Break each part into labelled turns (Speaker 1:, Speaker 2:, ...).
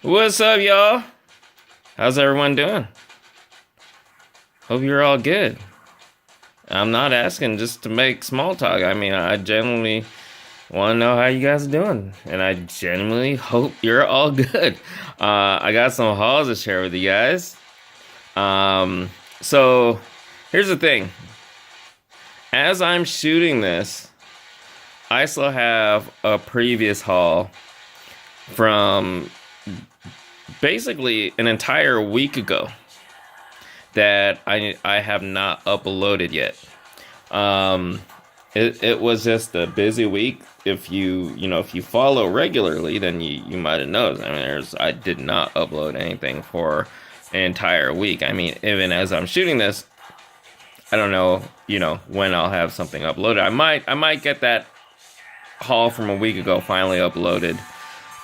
Speaker 1: What's up, y'all? How's everyone doing? Hope you're all good. I'm not asking just to make small talk. I mean, I genuinely want to know how you guys are doing, and I genuinely hope you're all good. I got some hauls to share with you guys. So here's the thing. As I'm shooting this, I still have a previous haul from basically an entire week ago that I have not uploaded yet. It was just a busy week. If you follow regularly, then you might have noticed. I mean, I did not upload anything for an entire week. I mean, even as I'm shooting this, I don't know, when I'll have something uploaded. I might get that haul from a week ago finally uploaded,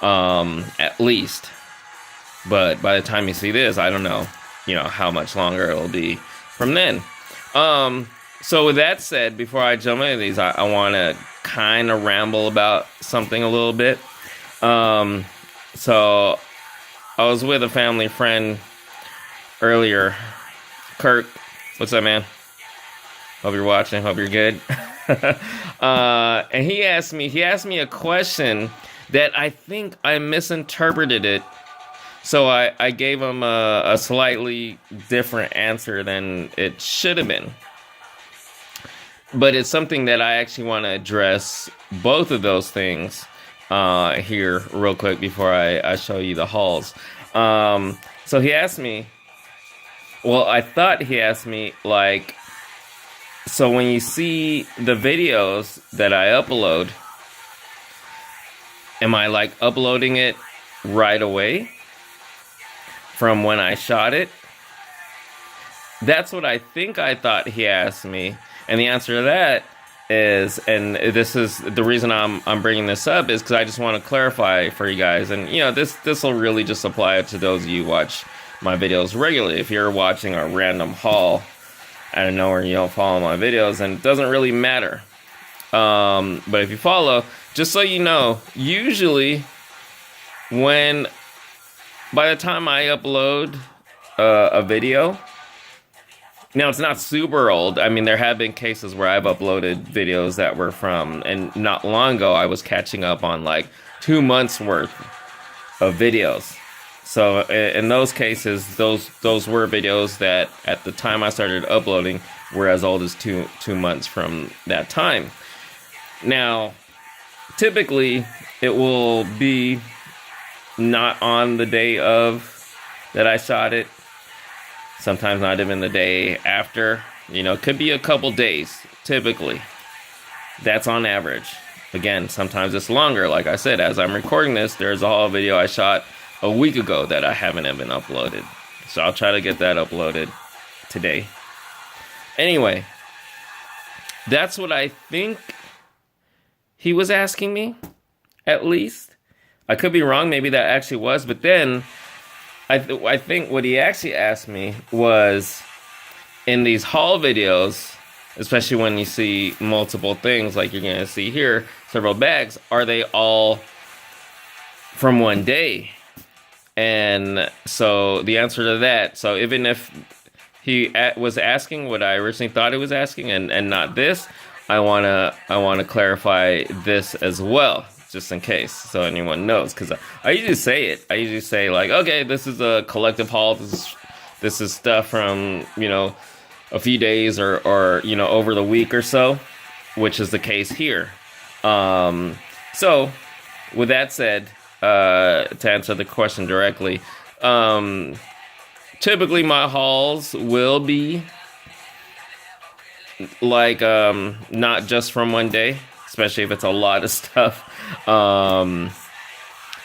Speaker 1: at least. But by the time you see this, I don't know, how much longer it'll be from then. So with that said, before I jump into these, I want to kind of ramble about something a little bit. So I was with a family friend earlier. Kirk, what's up, man? Hope you're watching. Hope you're good. And he asked me a question that I think I misinterpreted it. So I gave him a slightly different answer than it should have been. But it's something that I actually want to address both of those things here real quick before I show you the hauls. So he asked me, well, I thought he asked me, like, so when you see the videos that I upload, am I like uploading it right away from when I shot it? That's what I think I thought he asked me. And the answer to that is, and this is the reason I'm bringing this up, is because I just want to clarify for you guys. And this will really just apply to those of you who watch my videos regularly. If you're watching a random haul out of nowhere and you don't follow my videos, then it doesn't really matter. But if you follow, just so you know, usually by the time I upload a video, now it's not super old. I mean, there have been cases where I've uploaded videos that were from, and not long ago I was catching up on like 2 months worth of videos. So in those cases, those were videos that at the time I started uploading were as old as two months from that time. Now, typically it will be not on the day of that I shot it. Sometimes not even the day after. It could be a couple days, typically. That's on average. Again, sometimes it's longer. Like I said, as I'm recording this, there's a whole video I shot a week ago that I haven't even uploaded. So I'll try to get that uploaded today. Anyway, that's what I think he was asking me, at least. I could be wrong. Maybe that actually was. But then I think what he actually asked me was, in these haul videos, especially when you see multiple things like you're going to see here, several bags, are they all from one day? And so the answer to that, so even if he was asking what I originally thought he was asking and not this, I want to clarify this as well, just in case, so anyone knows, because I usually say it. I usually say, like, okay, this is a collective haul. This is stuff from, a few days or over the week or so, which is the case here. So with that said, to answer the question directly, typically my hauls will be like, not just from one day, especially if it's a lot of stuff.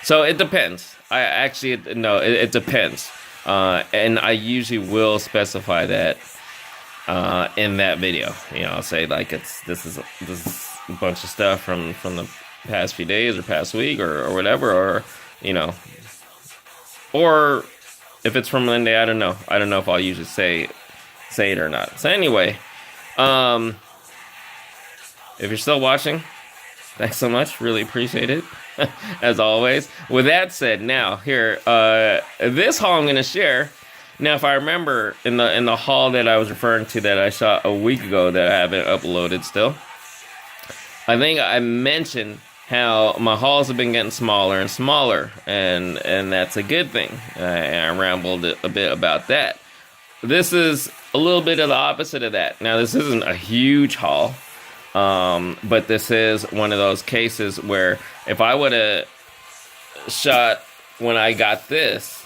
Speaker 1: So it depends. It depends. And I usually will specify that in that video. I'll say, like, this is a bunch of stuff from the past few days or past week or whatever, or or if it's from Monday, I don't know if I'll usually say it or not. So anyway, if you're still watching, thanks so much. Really appreciate it. as always. With that said, now here, this haul I'm gonna share. Now, if I remember in the haul that I was referring to that I shot a week ago that I haven't uploaded still, I think I mentioned how my hauls have been getting smaller and smaller, and that's a good thing. I rambled a bit about that. This is a little bit of the opposite of that. Now, this isn't a huge haul, but this is one of those cases where if I would have shot when I got this,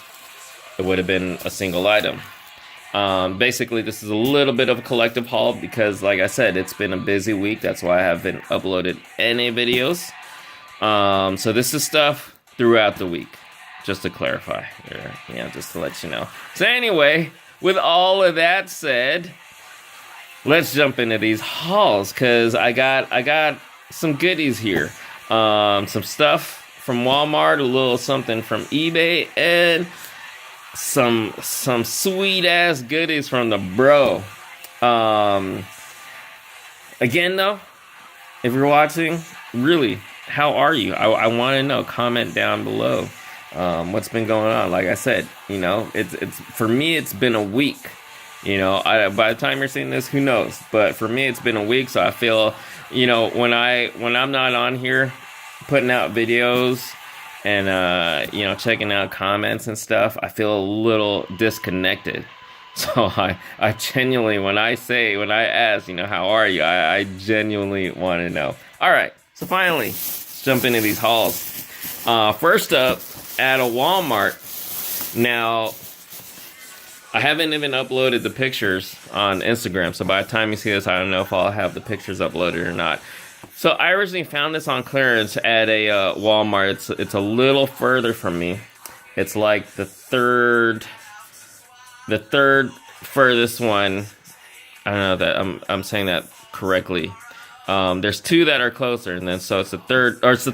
Speaker 1: it would have been a single item. Basically, this is a little bit of a collective haul because, like I said, it's been a busy week. That's why I haven't uploaded any videos. So this is stuff throughout the week, just to clarify, just to let you know. So anyway, with all of that said, let's jump into these hauls because I got some goodies here. Some stuff from Walmart, a little something from eBay, and some sweet ass goodies from the bro. Again though, if you're watching, really, how are you? I want to know. Comment down below what's been going on. Like I said, it's for me, it's been a week. By the time you're seeing this, who knows? But for me, it's been a week, so I feel, when I'm not on here putting out videos and checking out comments and stuff, I feel a little disconnected. So I genuinely, when I ask, how are you? I genuinely want to know. All right, so finally, let's jump into these hauls. First up, at a Walmart. Now, I haven't even uploaded the pictures on Instagram, so by the time you see this, I don't know if I'll have the pictures uploaded or not. So I originally found this on clearance at a Walmart. It's a little further from me. It's like the third furthest one. I don't know that I'm saying that correctly. There's two that are closer, and then so it's the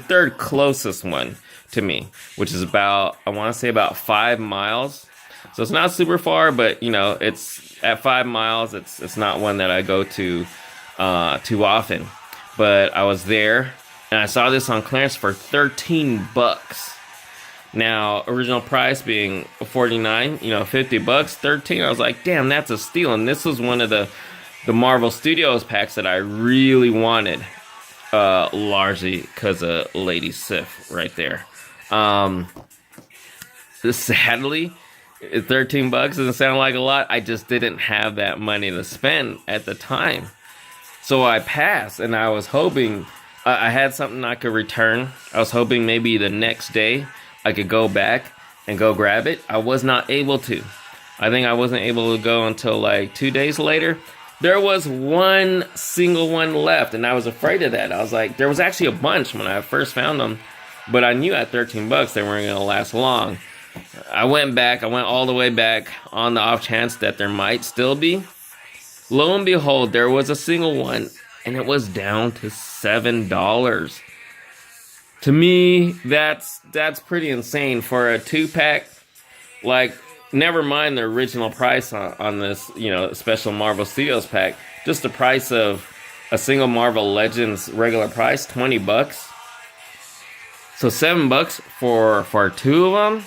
Speaker 1: third closest one to me, which is about, I want to say about 5 miles. So it's not super far, but it's at 5 miles. It's not one that I go to too often. But I was there and I saw this on clearance for $13. Now, original price being $49, $50, 13. I was like, damn, that's a steal. And this was one of the Marvel Studios packs that I really wanted, largely because of Lady Sif right there. Sadly, $13 doesn't sound like a lot. I just didn't have that money to spend at the time. So I passed, and I was hoping I had something I could return. I was hoping maybe the next day I could go back and go grab it. I was not able to. I think I wasn't able to go until like 2 days later. There was one single one left, and I was afraid of that. I was like, there was actually a bunch when I first found them, but I knew at $13 they weren't going to last long. I went all the way back on the off chance that there might still be. Lo and behold, there was a single one, and it was down to $7. To me, that's pretty insane for a 2-pack. Like, never mind the original price on this, special Marvel Studios pack. Just the price of a single Marvel Legends regular price, $20. So $7 for two of them?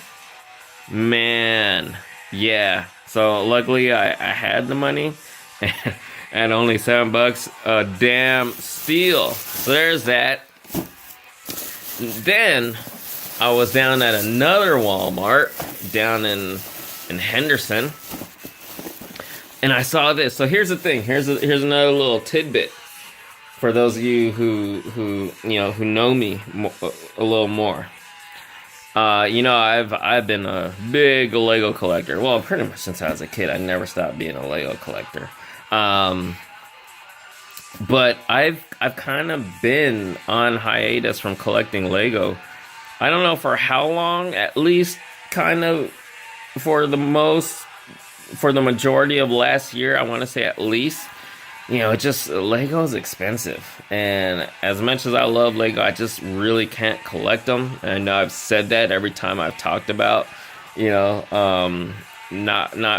Speaker 1: Man, yeah. So luckily I had the money. And only $7, a damn steal. So there's that. Then I was down at another Walmart down in Henderson, and I saw this. So here's the thing. Here's another little tidbit for those of you who know me a little more. I've been a big Lego collector. Well, pretty much since I was a kid. I never stopped being a Lego collector. But I've kind of been on hiatus from collecting Lego. I don't know for how long, at least kind of for the majority of last year, I want to say at least. Lego's expensive. And as much as I love Lego, I just really can't collect them. And I know I've said that every time I've talked about, not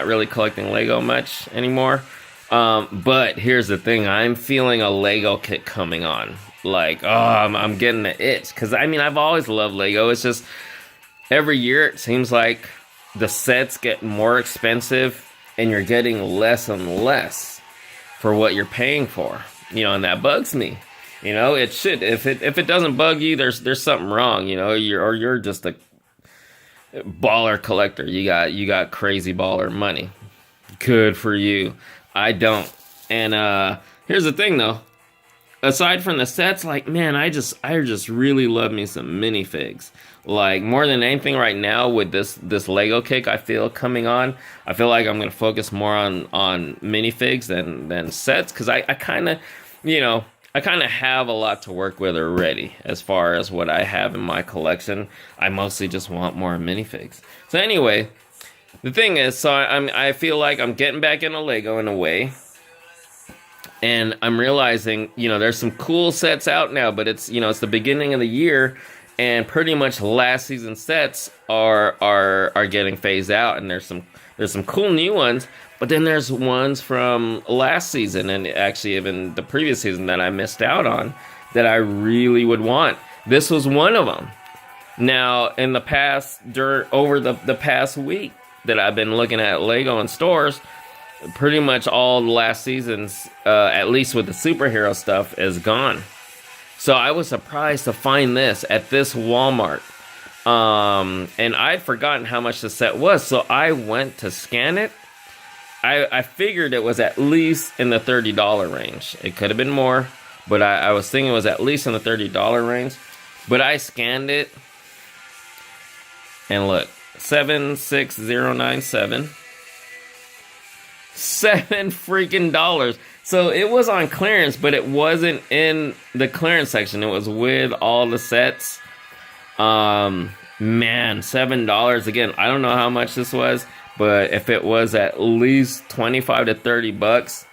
Speaker 1: really collecting Lego much anymore. But here's the thing. I'm feeling a Lego kick coming on. like, oh, I'm getting the itch. Because, I mean, I've always loved Lego. It's just, every year it seems like the sets get more expensive and you're getting less and less for what you're paying for. You know, and that bugs me. You know, it should. If it doesn't bug you, there's something wrong. You know, you're just a baller collector. You got crazy baller money. Good for you. I don't. And here's the thing though. Aside from the sets, like, man, I just really love me some minifigs. Like, more than anything right now with this Lego kick I feel coming on, I feel like I'm gonna focus more on minifigs than sets, because I kind of, you know, I kind of have a lot to work with already as far as what I have in my collection. I mostly just want more minifigs. So anyway, the thing is, so I feel like I'm getting back into Lego in a way. And I'm realizing, you know, there's some cool sets out now, but it's, you know, it's the beginning of the year, and pretty much last season sets are getting phased out, and there's some cool new ones, but then there's ones from last season and actually even the previous season that I missed out on that I really would want. This was one of them. Now, in the past, over the past week that I've been looking at Lego in stores, pretty much all the last seasons, at least with the superhero stuff, is gone. So I was surprised to find this at this Walmart. And I'd forgotten how much the set was, so I went to scan it. I figured it was at least in the $30 range. It could have been more, but I was thinking it was at least in the $30 range. But I scanned it, and look, 76097. $7 freaking dollars. So it was on clearance, but it wasn't in the clearance section. It was with all the sets. Man, $7 again. I don't know how much this was, but if it was at least 25 to 30 bucks,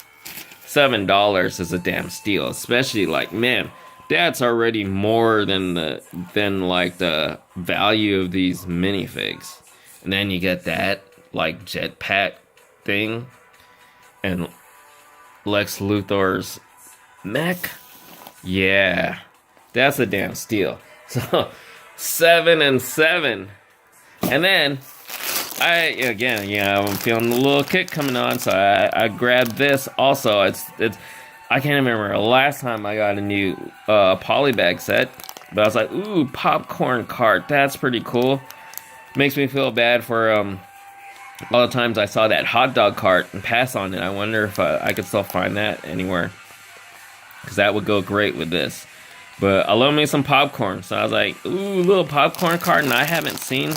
Speaker 1: $7 is a damn steal. Especially, like, man, that's already more than like the value of these minifigs. And then you get that like jetpack thing. And Lex Luthor's mech? Yeah, that's a damn steal. So, 7 and 7. And then, I'm feeling a little kick coming on, so I grabbed this also. It's I can't remember the last time I got a new polybag set, but I was like, ooh, popcorn cart, that's pretty cool. Makes me feel bad for, all the times I saw that hot dog cart and pass on it. I wonder if I could still find that anywhere, because that would go great with this. But I love me some popcorn, so I was like, ooh, little popcorn cart, and I haven't seen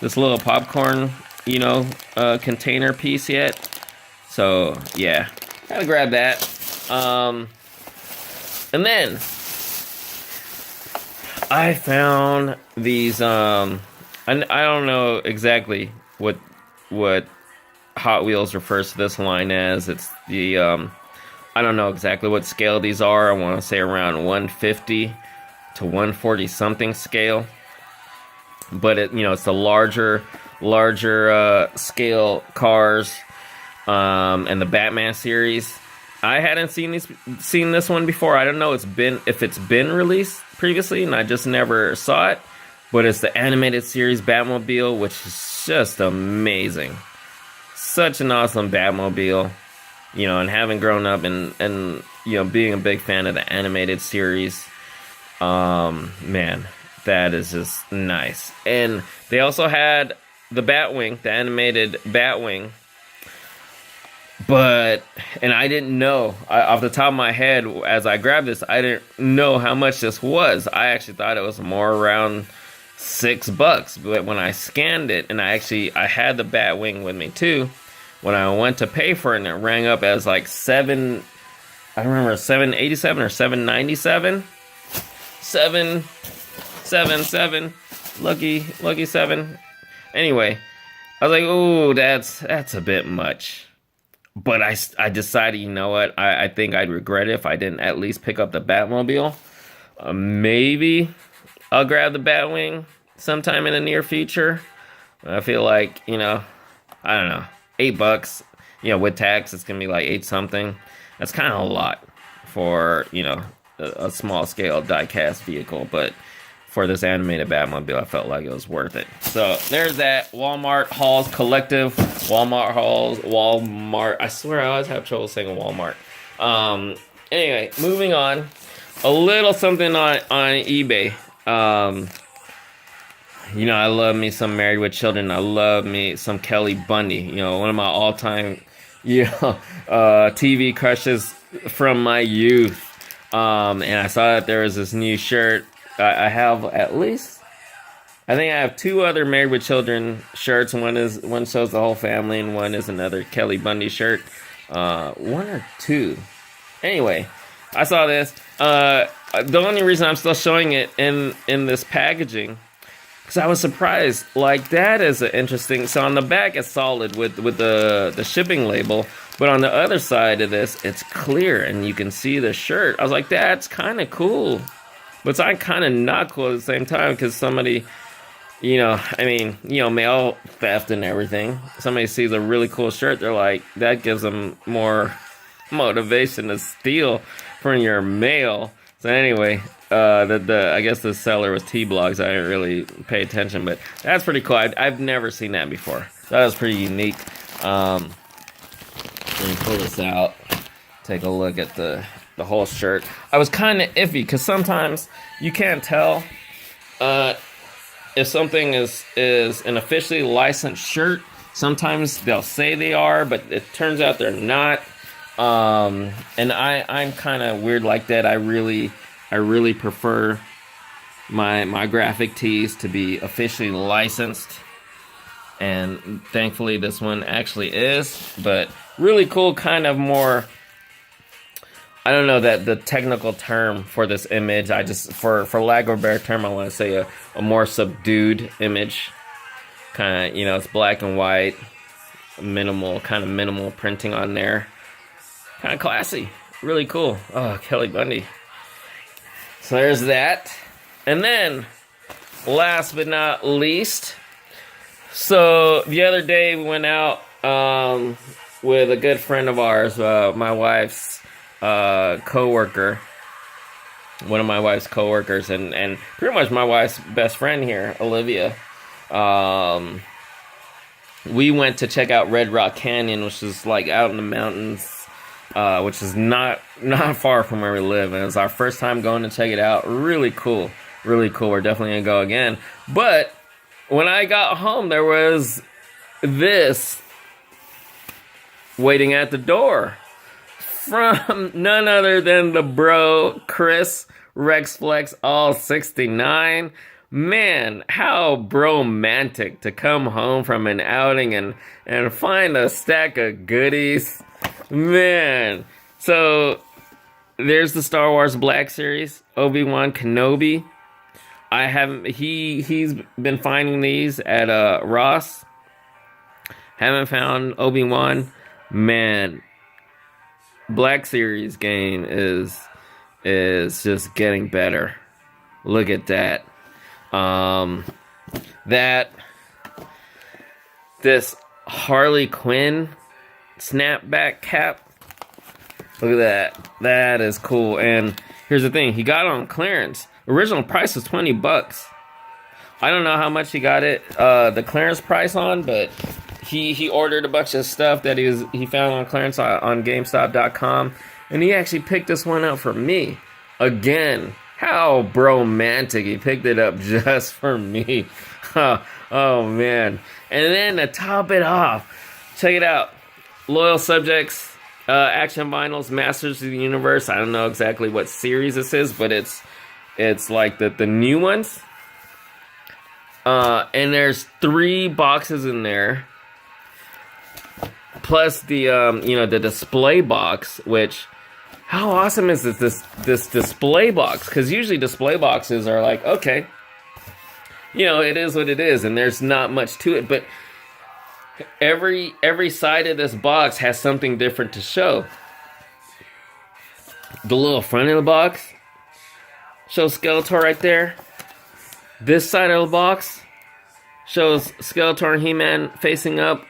Speaker 1: this little popcorn, you know, container piece yet. So yeah, gotta grab that. And then I found these. I don't know exactly what Hot Wheels refers to this line as. It's the I don't know exactly what scale these are. I want to say around 150 to 140 something scale, but it's the larger scale cars, and the Batman series. I hadn't seen this one before. I don't know if it's been released previously, and I just never saw it. But it's the animated series Batmobile, which is just amazing. Such an awesome Batmobile. And having grown up and being a big fan of the animated series, man, that is just nice. And they also had the Batwing, the animated Batwing. And I didn't know, off the top of my head, as I grabbed this, I didn't know how much this was. I actually thought it was more around $6, but when I scanned it, and I had the Batwing with me too, when I went to pay for it, and it rang up as like $787 or $797, 777, lucky 7. Anyway, I was like, ooh, that's a bit much. But I decided, you know what, I think I'd regret it if I didn't at least pick up the Batmobile. Maybe I'll grab the Batwing sometime in the near future. I feel like, I don't know, $8, with tax, it's gonna be like 8 something. That's kind of a lot for, a small scale die-cast vehicle, but for this animated Batmobile, I felt like it was worth it. So there's that. Walmart hauls collective. Walmart hauls. Walmart. I swear I always have trouble saying Walmart. Anyway, moving on. A little something on eBay. You know, I love me some Married with Children. I love me some Kelly Bundy. You know, one of my all-time, TV crushes from my youth. And I saw that there was this new shirt. I have at least, I think I have 2 other Married with Children shirts. One shows the whole family, and one is another Kelly Bundy shirt. 1 or 2. Anyway, I saw this. The only reason I'm still showing it in this packaging, because I was surprised. Like, that is an interesting. So on the back it's solid with the shipping label, but on the other side of this it's clear and you can see the shirt. I was like, that's kind of cool. But it's kind of not cool at the same time, because somebody, mail theft and everything. Somebody sees a really cool shirt, they're like, that gives them more motivation to steal from your mail. So anyway, I guess the seller was T-Blogs. I didn't really pay attention, but that's pretty cool. I've never seen that before. That was pretty unique. Let me pull this out. Take a look at the whole shirt. I was kind of iffy because sometimes you can't tell if something is an officially licensed shirt. Sometimes they'll say they are, but it turns out they're not. And I'm kind of weird like that. I really prefer my graphic tees to be officially licensed. And thankfully this one actually is. But really cool, kind of more, I don't know that the technical term for this image. I just, for lack of a better term, I want to say a more subdued image. Kind of, it's black and white, minimal printing on there. Kind of classy, really cool. Oh, Kelly Bundy. So there's that. And then, last but not least, so the other day we went out with a good friend of ours, my wife's co-worker, one of my wife's co-workers, and pretty much my wife's best friend here, Olivia. We went to check out Red Rock Canyon, which is like out in the mountains, which is not far from where we live, and it was our first time going to check it out. Really cool. We're definitely gonna go again. But when I got home, there was this waiting at the door from none other than the bro Chris Rexflex all 69. Man, how bromantic to come home from an outing and find a stack of goodies. Man, so there's the Star Wars Black Series, Obi-Wan Kenobi. He's been finding these at Ross. Haven't found Obi-Wan. Man, Black Series game is just getting better. Look at that. This Harley Quinn snapback cap. Look at that. That is cool. And here's the thing, he got it on clearance. Original price was $20. I don't know how much he got it the clearance price on, but he ordered a bunch of stuff that he found on clearance on GameStop.com, and he actually picked this one up for me. Again, how bromantic, he picked it up just for me. Oh man. And then to top it off, check it out. Loyal Subjects, Action Vinyls, Masters of the Universe. I don't know exactly what series this is, but it's like the new ones. And there's 3 boxes in there, plus the the display box. Which, how awesome is this display box? Because usually display boxes are like, okay, it is what it is, and there's not much to it. But every side of this box has something different to show. The little front of the box shows Skeletor right there. This side of the box shows Skeletor and He-Man facing up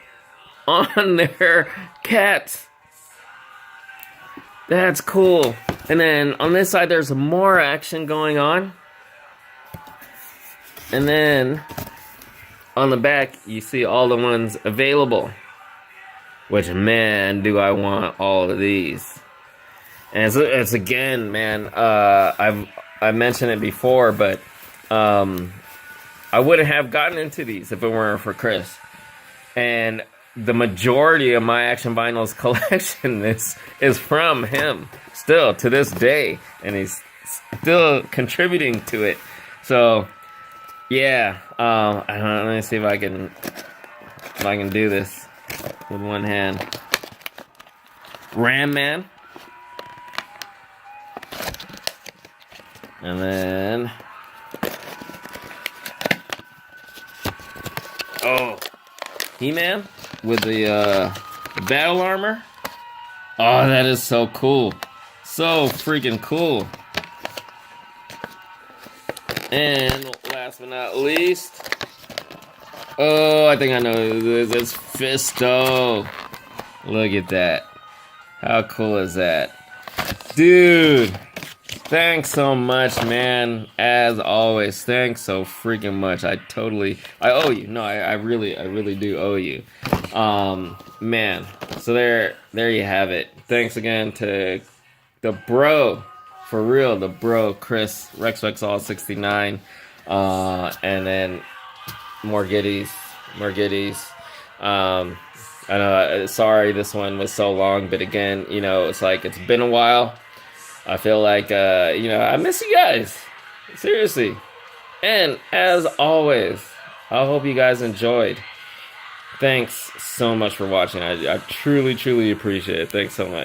Speaker 1: on their cats. That's cool. And then on this side, there's more action going on. And then on the back, you see all the ones available. Which, man, do I want all of these. And it's again, man, I've mentioned it before, but I wouldn't have gotten into these if it weren't for Chris. And the majority of my Action Vinyls collection is from him, still, to this day. And he's still contributing to it. So, yeah, let me see if I can do this with one hand. Ram Man. And then, He-Man with the battle armor. Oh, that is so cool. So freaking cool. And last but not least, I think I know this. It's Fisto. Look at that. How cool is that? Dude, thanks so much, man. As always, thanks so freaking much. I owe you. No, I really do owe you. Man. So there you have it. Thanks again to the bro, for real, the bro, Chris, RexRexAll69. And then more goodies. I know, sorry this one was so long, but again, you know, it's like, it's been a while. I feel like, you know, I miss you guys. Seriously. And as always, I hope you guys enjoyed. Thanks so much for watching. I truly appreciate it. Thanks so much.